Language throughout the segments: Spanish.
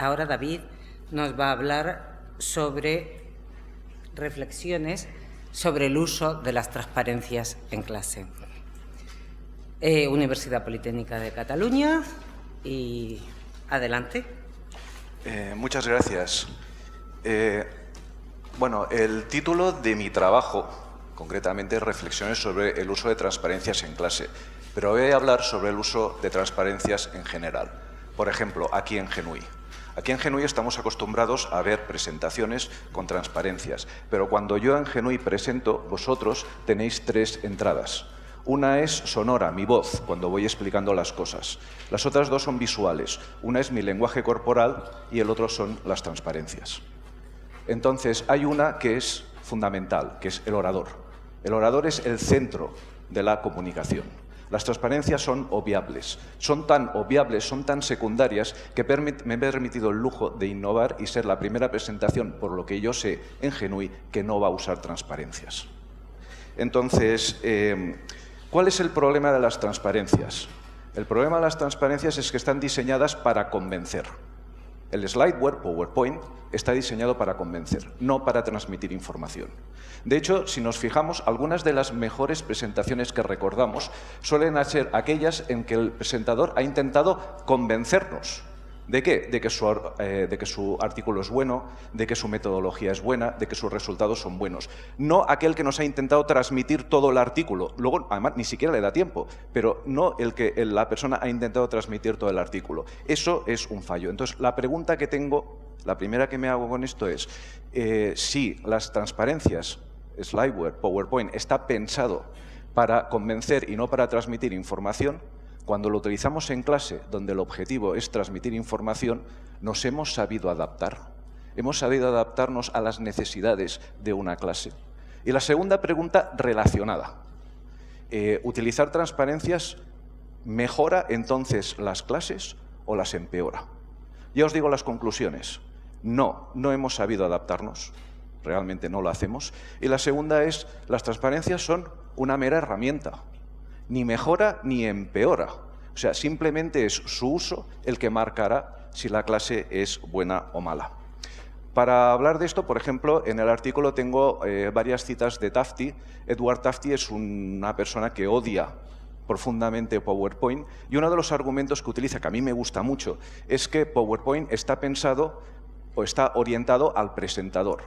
Ahora David nos va a hablar sobre reflexiones sobre el uso de las transparencias en clase. Universidad Politécnica de Cataluña y adelante. Muchas gracias. Bueno, el título de mi trabajo, concretamente, es Reflexiones sobre el uso de transparencias en clase, pero voy a hablar sobre el uso de transparencias en general. Por ejemplo, aquí en Genui. Aquí en Genui estamos acostumbrados a ver presentaciones con transparencias, pero cuando yo en Genui presento, vosotros tenéis 3 entradas. Una es sonora, mi voz, cuando voy explicando las cosas. Las otras 2 son visuales. Una es mi lenguaje corporal y el otro son las transparencias. Entonces, hay una que es fundamental, que es el orador. El orador es el centro de la comunicación. Las transparencias son obviables. Son tan obviables, son tan secundarias, que me he permitido el lujo de innovar y ser la primera presentación, por lo que yo sé, en Genui, que no va a usar transparencias. Entonces, ¿cuál es el problema de las transparencias? El problema de las transparencias es que están diseñadas para convencer. El slideware, PowerPoint, está diseñado para convencer, no para transmitir información. De hecho, si nos fijamos, algunas de las mejores presentaciones que recordamos suelen ser aquellas en que el presentador ha intentado convencernos. ¿De qué? De que su artículo es bueno, de que su metodología es buena, de que sus resultados son buenos. No aquel que nos ha intentado transmitir todo el artículo. Luego, además, ni siquiera le da tiempo, pero no el que la persona ha intentado transmitir todo el artículo. Eso es un fallo. Entonces, la pregunta que tengo, la primera que me hago con esto es, si las transparencias, slideware, PowerPoint, está pensado para convencer y no para transmitir información, cuando lo utilizamos en clase, donde el objetivo es transmitir información, nos hemos sabido adaptar. Hemos sabido adaptarnos a las necesidades de una clase. Y la segunda pregunta relacionada. ¿Utilizar transparencias mejora entonces las clases o las empeora? Ya os digo las conclusiones. No hemos sabido adaptarnos. Realmente no lo hacemos. Y la segunda es, las transparencias son una mera herramienta. Ni mejora ni empeora. O sea, simplemente es su uso el que marcará si la clase es buena o mala. Para hablar de esto, por ejemplo, en el artículo tengo varias citas de Tufte. Edward Tufte es una persona que odia profundamente PowerPoint y uno de los argumentos que utiliza, que a mí me gusta mucho, es que PowerPoint está pensado o está orientado al presentador,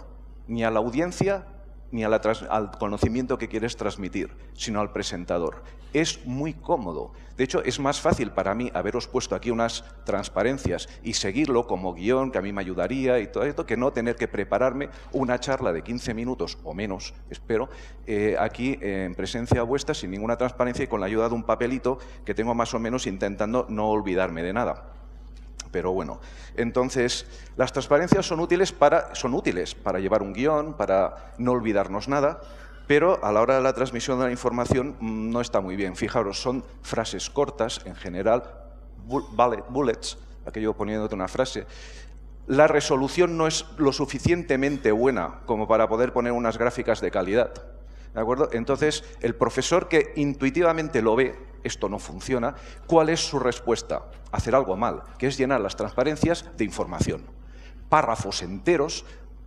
ni a la audiencia ni al conocimiento que quieres transmitir, sino al presentador. Es muy cómodo. De hecho, es más fácil para mí haberos puesto aquí unas transparencias y seguirlo como guión, que a mí me ayudaría y todo esto, que no tener que prepararme una charla de 15 minutos o menos, espero, aquí en presencia vuestra, sin ninguna transparencia y con la ayuda de un papelito que tengo más o menos intentando no olvidarme de nada. Pero bueno, entonces, las transparencias son útiles para llevar un guión, para no olvidarnos nada, pero a la hora de la transmisión de la información no está muy bien. Fijaros, son frases cortas, en general, bullets, aquello poniéndote una frase. La resolución no es lo suficientemente buena como para poder poner unas gráficas de calidad. ¿De acuerdo? Entonces, el profesor que intuitivamente lo ve, esto no funciona, ¿cuál es su respuesta? Hacer algo mal, que es llenar las transparencias de información. Párrafos enteros,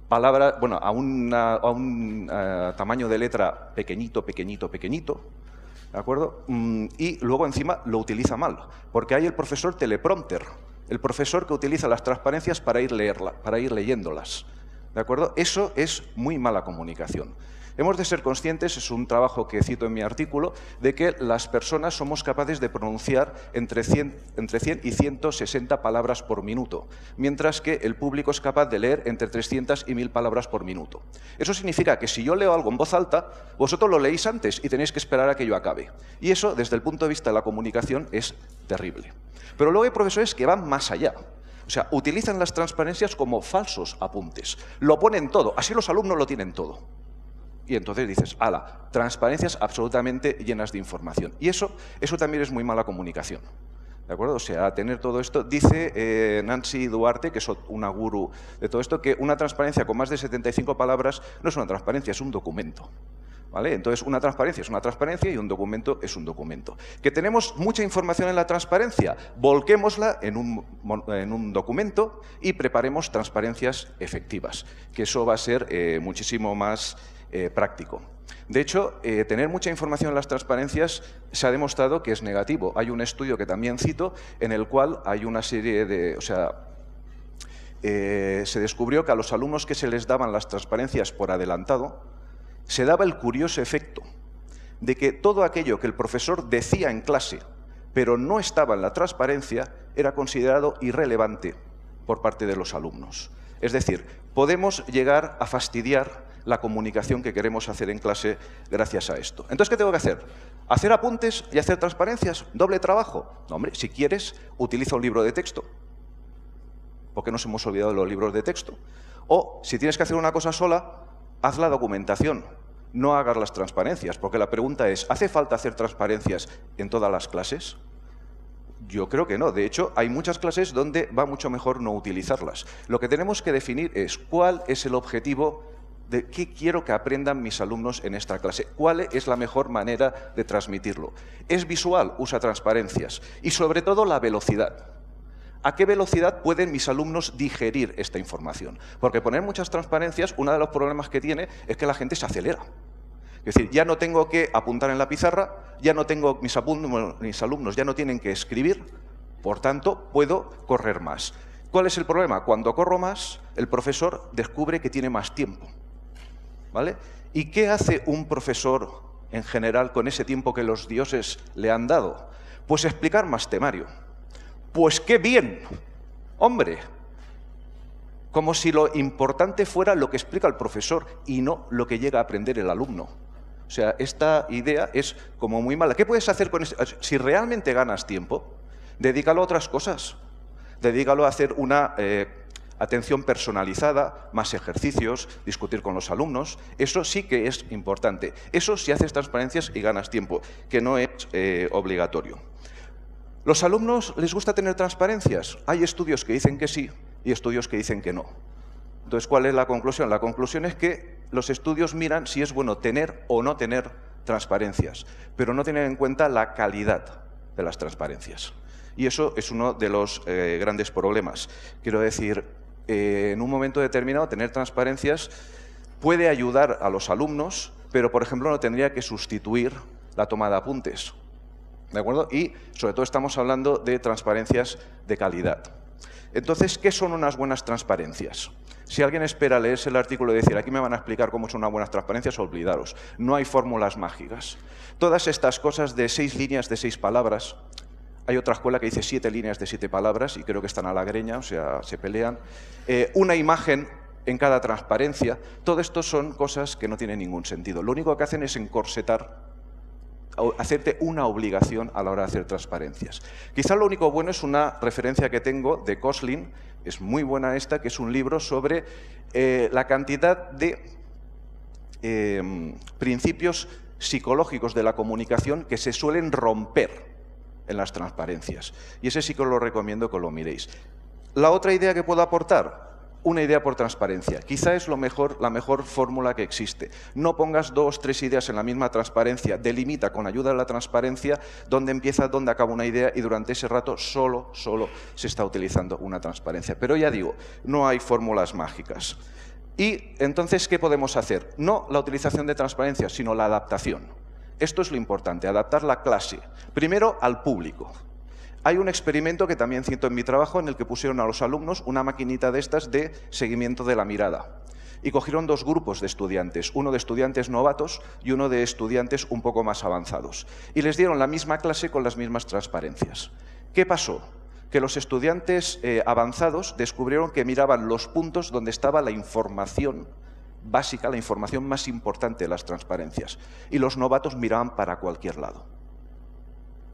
palabras, bueno, a un tamaño de letra pequeñito, ¿de acuerdo? Y luego encima lo utiliza mal, porque hay el profesor teleprompter, el profesor que utiliza las transparencias para ir leyéndolas. ¿De acuerdo? Eso es muy mala comunicación. Hemos de ser conscientes, es un trabajo que cito en mi artículo, de que las personas somos capaces de pronunciar entre 100 y 160 palabras por minuto, mientras que el público es capaz de leer entre 300 y 1000 palabras por minuto. Eso significa que si yo leo algo en voz alta, vosotros lo leéis antes y tenéis que esperar a que yo acabe. Y eso, desde el punto de vista de la comunicación, es terrible. Pero luego hay profesores que van más allá. O sea, utilizan las transparencias como falsos apuntes. Lo ponen todo, así los alumnos lo tienen todo. Y entonces dices, ala, transparencias absolutamente llenas de información. Y eso también es muy mala comunicación. ¿De acuerdo? O sea, tener todo esto, dice Nancy Duarte, que es una gurú de todo esto, que una transparencia con más de 75 palabras no es una transparencia, es un documento. ¿Vale? Entonces, una transparencia es una transparencia y un documento es un documento. ¿Que tenemos mucha información en la transparencia? Volquémosla en un documento y preparemos transparencias efectivas, que eso va a ser muchísimo más práctico. De hecho, tener mucha información en las transparencias se ha demostrado que es negativo. Hay un estudio que también cito en el cual hay una serie de... se descubrió que a los alumnos que se les daban las transparencias por adelantado, se daba el curioso efecto de que todo aquello que el profesor decía en clase, pero no estaba en la transparencia, era considerado irrelevante por parte de los alumnos. Es decir, podemos llegar a fastidiar la comunicación que queremos hacer en clase gracias a esto. Entonces, ¿qué tengo que hacer? ¿Hacer apuntes y hacer transparencias? ¿Doble trabajo? No, hombre, si quieres, utiliza un libro de texto. ¿Por qué nos hemos olvidado de los libros de texto? O, si tienes que hacer una cosa sola, haz la documentación, no hagas las transparencias, porque la pregunta es, ¿hace falta hacer transparencias en todas las clases? Yo creo que no. De hecho, hay muchas clases donde va mucho mejor no utilizarlas. Lo que tenemos que definir es cuál es el objetivo de qué quiero que aprendan mis alumnos en esta clase, cuál es la mejor manera de transmitirlo. ¿Es visual? Usa transparencias. Y sobre todo la velocidad. ¿A qué velocidad pueden mis alumnos digerir esta información? Porque poner muchas transparencias, uno de los problemas que tiene es que la gente se acelera. Es decir, ya no tengo que apuntar en la pizarra, ya no tengo mis alumnos ya no tienen que escribir, por tanto, puedo correr más. ¿Cuál es el problema? Cuando corro más, el profesor descubre que tiene más tiempo. ¿Vale? ¿Y qué hace un profesor en general con ese tiempo que los dioses le han dado? Pues explicar más temario. Pues qué bien, hombre, como si lo importante fuera lo que explica el profesor y no lo que llega a aprender el alumno. O sea, esta idea es como muy mala. ¿Qué puedes hacer con esto? Si realmente ganas tiempo, dedícalo a otras cosas. Dedícalo a hacer una atención personalizada, más ejercicios, discutir con los alumnos. Eso sí que es importante. Eso si haces transparencias y ganas tiempo, que no es obligatorio. ¿Los alumnos les gusta tener transparencias? Hay estudios que dicen que sí y estudios que dicen que no. Entonces, ¿cuál es la conclusión? La conclusión es que los estudios miran si es bueno tener o no tener transparencias, pero no tienen en cuenta la calidad de las transparencias. Y eso es uno de los grandes problemas. Quiero decir, en un momento determinado tener transparencias puede ayudar a los alumnos, pero, por ejemplo, no tendría que sustituir la toma de apuntes. ¿De acuerdo? Y, sobre todo, estamos hablando de transparencias de calidad. Entonces, ¿qué son unas buenas transparencias? Si alguien espera leerse el artículo y decir, aquí me van a explicar cómo son unas buenas transparencias, olvidaros. No hay fórmulas mágicas. Todas estas cosas de 6 líneas de 6 palabras, hay otra escuela que dice 7 líneas de 7 palabras y creo que están a la greña, o sea, se pelean. Una imagen en cada transparencia, todo esto son cosas que no tienen ningún sentido. Lo único que hacen es encorsetar, hacerte una obligación a la hora de hacer transparencias. Quizá lo único bueno es una referencia que tengo de Koslin, es muy buena esta, que es un libro sobre la cantidad de principios psicológicos de la comunicación que se suelen romper en las transparencias. Y ese sí que os lo recomiendo que lo miréis. La otra idea que puedo aportar, una idea por transparencia. Quizá es la mejor fórmula que existe. No pongas 2, 3 ideas en la misma transparencia. Delimita con ayuda de la transparencia dónde empieza, dónde acaba una idea y durante ese rato solo se está utilizando una transparencia. Pero ya digo, no hay fórmulas mágicas. Y entonces, ¿qué podemos hacer? No la utilización de transparencia, sino la adaptación. Esto es lo importante, adaptar la clase. Primero al público. Hay un experimento que también cito en mi trabajo en el que pusieron a los alumnos una maquinita de estas de seguimiento de la mirada. Y cogieron 2 grupos de estudiantes, uno de estudiantes novatos y uno de estudiantes un poco más avanzados. Y les dieron la misma clase con las mismas transparencias. ¿Qué pasó? Que los estudiantes avanzados descubrieron que miraban los puntos donde estaba la información básica, la información más importante de las transparencias. Y los novatos miraban para cualquier lado.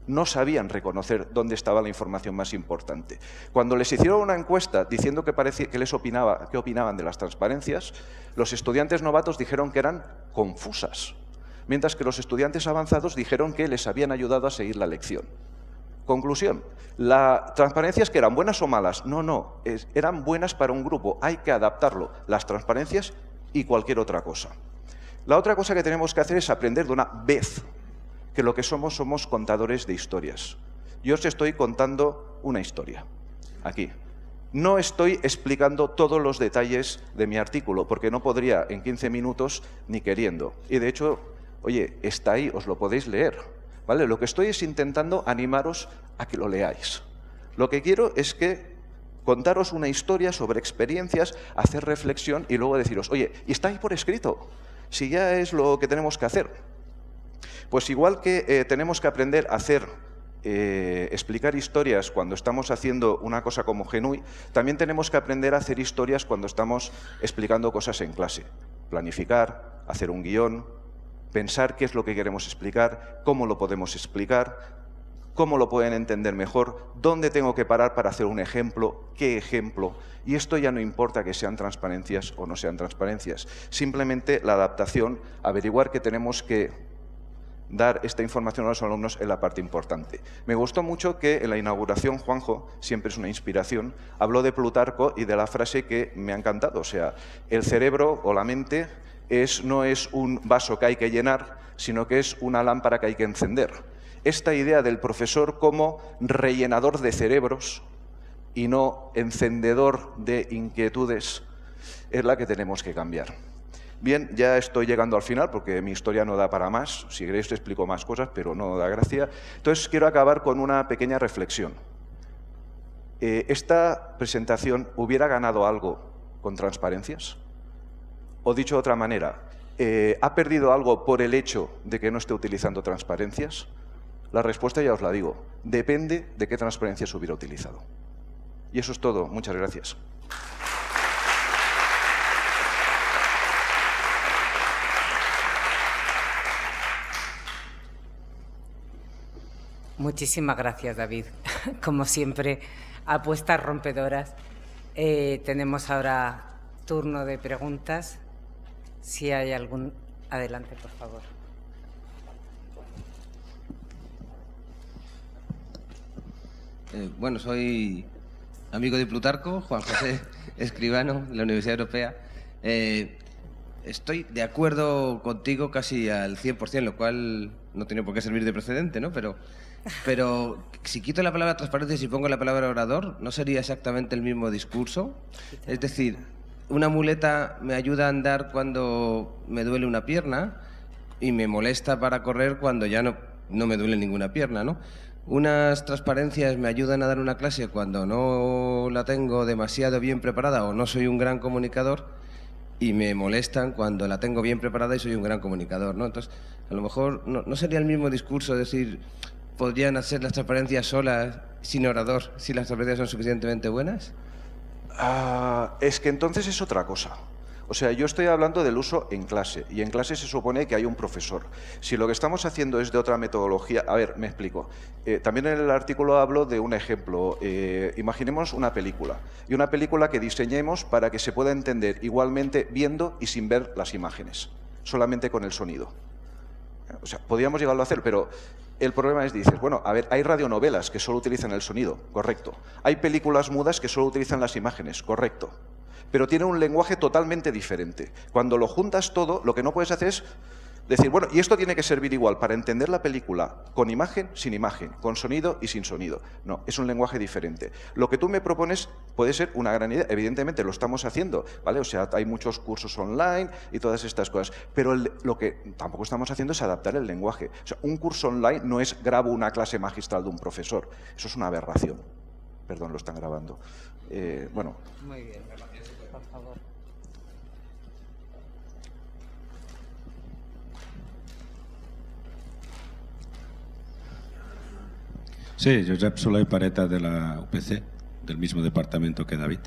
No sabían reconocer dónde estaba la información más importante. Cuando les hicieron una encuesta diciendo qué opinaban de las transparencias, los estudiantes novatos dijeron que eran confusas, mientras que los estudiantes avanzados dijeron que les habían ayudado a seguir la lección. Conclusión, ¿las transparencias que eran buenas o malas? No, eran buenas para un grupo, hay que adaptarlo, las transparencias y cualquier otra cosa. La otra cosa que tenemos que hacer es aprender de una vez que lo que somos contadores de historias. Yo os estoy contando una historia, aquí. No estoy explicando todos los detalles de mi artículo, porque no podría en 15 minutos ni queriendo. Y de hecho, oye, está ahí, os lo podéis leer, ¿vale? Lo que estoy es intentando animaros a que lo leáis. Lo que quiero es que contaros una historia sobre experiencias, hacer reflexión y luego deciros, oye, y está ahí por escrito, si ya es lo que tenemos que hacer. Pues igual que tenemos que aprender a explicar historias cuando estamos haciendo una cosa como GENUI, también tenemos que aprender a hacer historias cuando estamos explicando cosas en clase. Planificar, hacer un guión, pensar qué es lo que queremos explicar, cómo lo podemos explicar, cómo lo pueden entender mejor, dónde tengo que parar para hacer un ejemplo, qué ejemplo. Y esto ya no importa que sean transparencias o no sean transparencias. Simplemente la adaptación, averiguar que tenemos que dar esta información a los alumnos es la parte importante. Me gustó mucho que en la inauguración Juanjo, siempre es una inspiración, habló de Plutarco y de la frase que me ha encantado. O sea, el cerebro o la mente no es un vaso que hay que llenar, sino que es una lámpara que hay que encender. Esta idea del profesor como rellenador de cerebros y no encendedor de inquietudes es la que tenemos que cambiar. Bien, ya estoy llegando al final porque mi historia no da para más. Si queréis te explico más cosas, pero no da gracia. Entonces quiero acabar con una pequeña reflexión. ¿Esta presentación hubiera ganado algo con transparencias? O dicho de otra manera, ¿ha perdido algo por el hecho de que no esté utilizando transparencias? La respuesta ya os la digo. Depende de qué transparencias hubiera utilizado. Y eso es todo. Muchas gracias. Muchísimas gracias, David. Como siempre, apuestas rompedoras. Tenemos ahora turno de preguntas. Si hay algún... Adelante, por favor. Bueno, soy amigo de Plutarco, Juan José Escribano, de la Universidad Europea. Estoy de acuerdo contigo casi al 100%, lo cual no tiene por qué servir de precedente, ¿no? Pero si quito la palabra transparencia y pongo la palabra orador, ¿no sería exactamente el mismo discurso? Es decir, una muleta me ayuda a andar cuando me duele una pierna y me molesta para correr cuando ya no me duele ninguna pierna, ¿no? Unas transparencias me ayudan a dar una clase cuando no la tengo demasiado bien preparada o no soy un gran comunicador, y me molestan cuando la tengo bien preparada y soy un gran comunicador, ¿no? Entonces, a lo mejor no sería el mismo discurso decir, ¿podrían hacer las transparencias solas, sin orador, si las transparencias son suficientemente buenas? Es que entonces es otra cosa. O sea, yo estoy hablando del uso en clase, y en clase se supone que hay un profesor. Si lo que estamos haciendo es de otra metodología... A ver, me explico. También en el artículo hablo de un ejemplo. Imaginemos una película, y una película que diseñemos para que se pueda entender igualmente viendo y sin ver las imágenes, solamente con el sonido. O sea, podríamos llegarlo a hacer, pero el problema es, dices, bueno, a ver, hay radionovelas que solo utilizan el sonido, correcto. Hay películas mudas que solo utilizan las imágenes, correcto. Pero tiene un lenguaje totalmente diferente. Cuando lo juntas todo, lo que no puedes hacer es decir, bueno, y esto tiene que servir igual para entender la película con imagen, sin imagen, con sonido y sin sonido. No, es un lenguaje diferente. Lo que tú me propones puede ser una gran idea. Evidentemente lo estamos haciendo, ¿vale? O sea, hay muchos cursos online y todas estas cosas. Pero lo que tampoco estamos haciendo es adaptar el lenguaje. O sea, un curso online no es grabo una clase magistral de un profesor. Eso es una aberración. Perdón, lo están grabando. Bueno. Muy bien. Por favor. Sí, Josep Solé Pareta, de la UPC, del mismo departamento que David.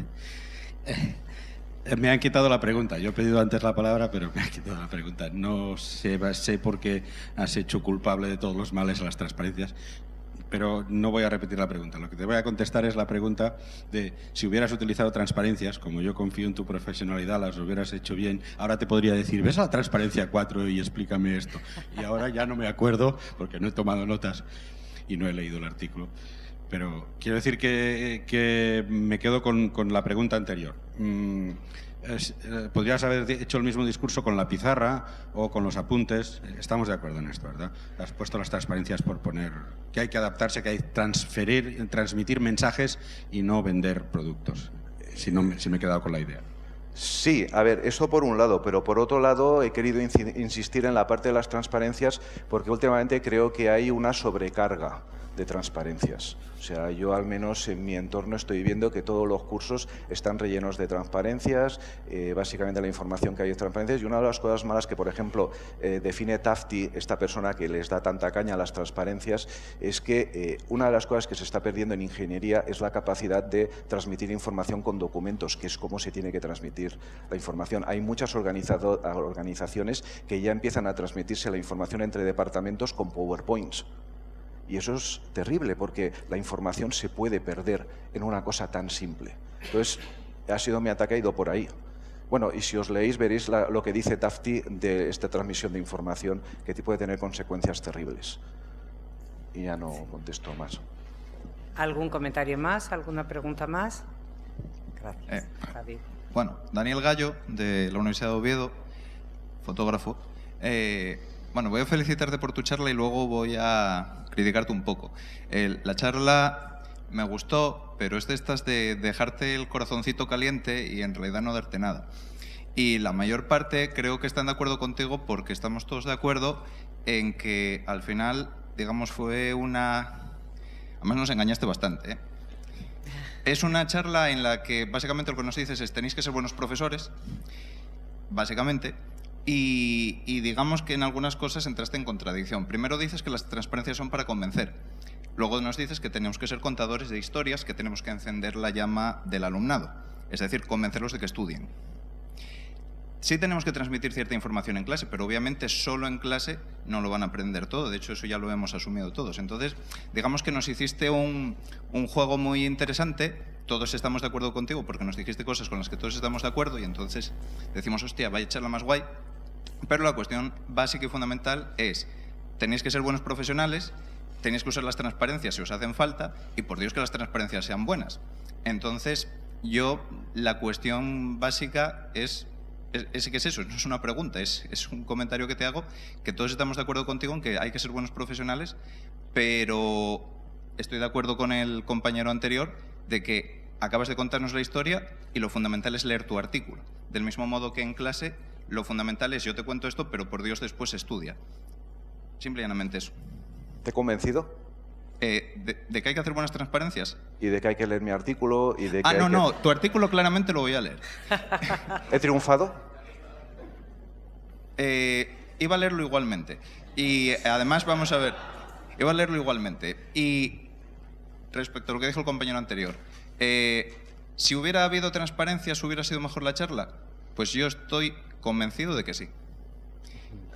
Me han quitado la pregunta. Yo he pedido antes la palabra, pero me han quitado la pregunta. No sé por qué has hecho culpable de todos los males a las transparencias, pero no voy a repetir la pregunta. Lo que te voy a contestar es la pregunta de si hubieras utilizado transparencias, como yo confío en tu profesionalidad, las hubieras hecho bien. Ahora te podría decir, ves a la transparencia 4 y explícame esto. Y ahora ya no me acuerdo porque no he tomado notas y no he leído el artículo. pero quiero decir que me quedo con la pregunta anterior. Podrías haber hecho el mismo discurso con la pizarra o con los apuntes. Estamos de acuerdo en esto, ¿verdad? Has puesto las transparencias por poner que hay que adaptarse, que hay que transmitir mensajes y no vender productos. Si me he quedado con la idea. Sí, a ver, eso por un lado, pero por otro lado he querido insistir en la parte de las transparencias porque últimamente creo que hay una sobrecarga de transparencias. O sea, yo al menos en mi entorno estoy viendo que todos los cursos están rellenos de transparencias, básicamente la información que hay es transparencias, y una de las cosas malas que, por ejemplo, define Tafti, esta persona que les da tanta caña a las transparencias, es que una de las cosas que se está perdiendo en ingeniería es la capacidad de transmitir información con documentos, que es cómo se tiene que transmitir la información. Hay muchas organizaciones que ya empiezan a transmitirse la información entre departamentos con PowerPoints. Y eso es terrible porque la información se puede perder en una cosa tan simple. Entonces, ha sido mi ataque, ha ido por ahí. Bueno, y si os leéis veréis lo que dice Tafti de esta transmisión de información que puede tener consecuencias terribles. Y ya no contesto más. ¿Algún comentario más? ¿Alguna pregunta más? Gracias. David. Bueno, Daniel Gallo, de la Universidad de Oviedo, fotógrafo. Bueno, voy a felicitarte por tu charla y luego voy a criticarte un poco. La charla me gustó, pero es de estas de dejarte el corazoncito caliente y en realidad no darte nada. Y la mayor parte creo que están de acuerdo contigo porque estamos todos de acuerdo en que al final, digamos, fue una... Además nos engañaste bastante, ¿eh? Es una charla en la que básicamente lo que nos dices es tenéis que ser buenos profesores, básicamente, y digamos que en algunas cosas entraste en contradicción. Primero dices que las transparencias son para convencer. Luego nos dices que tenemos que ser contadores de historias, que tenemos que encender la llama del alumnado, es decir, convencerlos de que estudien. Sí tenemos que transmitir cierta información en clase, pero obviamente solo en clase no lo van a aprender todo. De hecho, eso ya lo hemos asumido todos. Entonces, digamos que nos hiciste un juego muy interesante. Todos estamos de acuerdo contigo porque nos dijiste cosas con las que todos estamos de acuerdo y entonces decimos, hostia, vaya charla más guay. Pero la cuestión básica y fundamental es, tenéis que ser buenos profesionales, tenéis que usar las transparencias si os hacen falta y por Dios que las transparencias sean buenas. Entonces, la cuestión básica es que es eso, no es una pregunta, es un comentario que te hago, que todos estamos de acuerdo contigo en que hay que ser buenos profesionales, pero estoy de acuerdo con el compañero anterior de que acabas de contarnos la historia y lo fundamental es leer tu artículo. Del mismo modo que en clase, lo fundamental es yo te cuento esto, pero por Dios después estudia. Simple y llanamente eso. ¿Te he convencido? ¿De que hay que hacer buenas transparencias? Y de que hay que leer mi artículo y de que no, tu artículo claramente lo voy a leer. ¿He triunfado? Iba a leerlo igualmente. Y además, vamos a ver, iba a leerlo igualmente. Y respecto a lo que dijo el compañero anterior, si hubiera habido transparencias, ¿hubiera sido mejor la charla? Pues yo estoy convencido de que sí.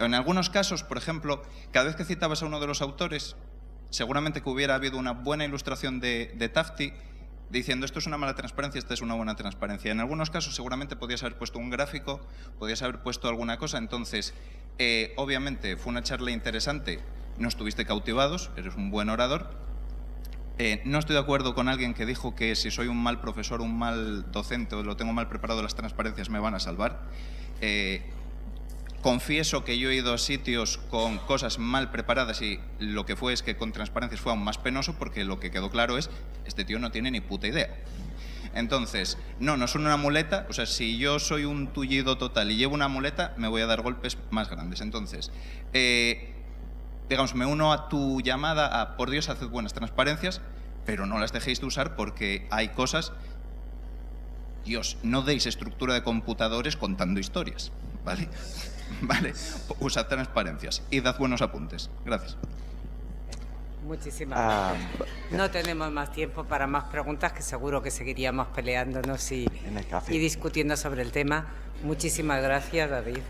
En algunos casos, por ejemplo, cada vez que citabas a uno de los autores, seguramente que hubiera habido una buena ilustración de Tafti diciendo esto es una mala transparencia, esta es una buena transparencia. En algunos casos seguramente podías haber puesto un gráfico, podías haber puesto alguna cosa. Entonces, obviamente fue una charla interesante, no estuviste cautivados, eres un buen orador. No estoy de acuerdo con alguien que dijo que si soy un mal profesor, un mal docente o lo tengo mal preparado, las transparencias me van a salvar. Confieso que yo he ido a sitios con cosas mal preparadas y lo que fue es que con transparencias fue aún más penoso porque lo que quedó claro es este tío no tiene ni puta idea. Entonces, no son una muleta, o sea, si yo soy un tullido total y llevo una muleta, me voy a dar golpes más grandes. Entonces, digamos, me uno a tu llamada a, por Dios, haced buenas transparencias, pero no las dejéis de usar porque hay cosas... Dios, no deis estructura de computadores contando historias, ¿vale? Vale, usad transparencias y dad buenos apuntes. Gracias. Muchísimas gracias. No tenemos más tiempo para más preguntas, que seguro que seguiríamos peleándonos y discutiendo sobre el tema. Muchísimas gracias, David.